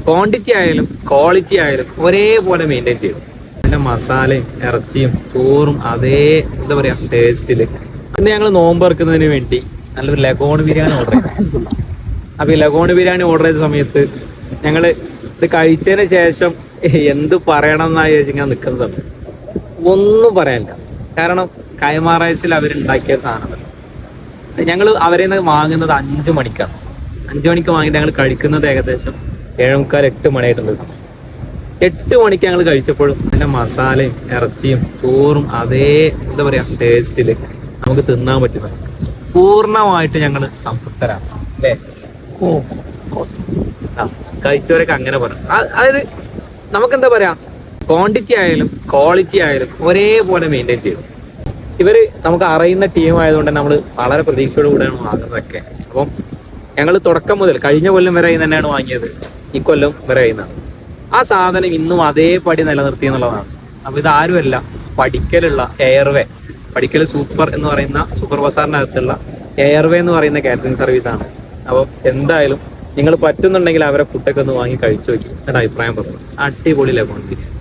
Quantity ആയാലും quality ആയാലും ഒരേപോലെ മെയിൻറ്റെയിൻ ചെയ്യും. അതിന്റെ മസാലയും ഇറച്ചിയും ചോറും അതേ എന്താ പറയാ ടേസ്റ്റില്. പിന്നെ ഞങ്ങൾ നോമ്പ് ഇറക്കുന്നതിന് വേണ്ടി നല്ലൊരു ലഗോൺ ബിരിയാണി ഓർഡർ ചെയ്തു. അപ്പൊ ഈ ലഗോൺ ബിരിയാണി ഓർഡർ ചെയ്ത സമയത്ത് ഞങ്ങള് ഇത് കഴിച്ചതിന് ശേഷം എന്ത് പറയണം എന്നായി ചോദിച്ചാൽ നിൽക്കുന്ന സമയം ഒന്നും പറയാനില്ല. കാരണം കൈമാ റൈസിൽ അവരുണ്ടാക്കിയ സാധനം ഞങ്ങൾ അവരെ നിന്ന് വാങ്ങുന്നത് 5 മണിക്കാണ്. 5 മണിക്ക് വാങ്ങിയിട്ട് ഞങ്ങൾ കഴിക്കുന്നത് ഏകദേശം 7:45-8 മണിയായിട്ടുള്ള സമയം. 8 മണിക്ക് ഞങ്ങൾ കഴിച്ചപ്പോഴും അതിന്റെ മസാലയും ഇറച്ചിയും ചോറും അതേ എന്താ പറയാ ടേസ്റ്റില് നമുക്ക് തിന്നാൻ പറ്റുന്നത്. പൂർണ്ണമായിട്ട് ഞങ്ങൾ സംതൃപ്തരാണ് അല്ലേ? കഴിച്ചവരൊക്കെ അങ്ങനെ പറയാം. അതായത് നമുക്കെന്താ പറയാ, ക്വാണ്ടിറ്റി ആയാലും ക്വാളിറ്റി ആയാലും ഒരേപോലെ മെയിൻറ്റെയിൻ ചെയ്യും. ഇവര് നമുക്ക് അറിയുന്ന ടീം ആയതുകൊണ്ട് നമ്മൾ വളരെ പ്രതീക്ഷയോട് കൂടെയാണ് വാങ്ങുന്നതൊക്കെ. അപ്പം ഞങ്ങൾ തുടക്കം മുതൽ കഴിഞ്ഞ കൊല്ലം വരെ തന്നെയാണ് വാങ്ങിയത്, ഈ കൊല്ലം വരെ ചെയ്യുന്നതാണ്. ആ സാധനം ഇന്നും അതേപടി നിലനിർത്തി എന്നുള്ളതാണ്. അപ്പൊ ഇത് ആരുമല്ല, പഠിക്കലുള്ള എയർവേ, പഠിക്കൽ സൂപ്പർ എന്ന് പറയുന്ന സൂപ്പർ ബസാറിനകത്തുള്ള എയർവേ എന്ന് പറയുന്ന കാറ്ററിംഗ് സർവീസ് ആണ്. അപ്പം എന്തായാലും നിങ്ങൾ പറ്റുന്നുണ്ടെങ്കിൽ അവരെ ഫുഡൊക്കെ ഒന്ന് വാങ്ങി കഴിച്ചു നോക്കി എന്നിട്ട് അഭിപ്രായം പറഞ്ഞു. അടിപൊളി ലഗോൺ ബിരിയാണി.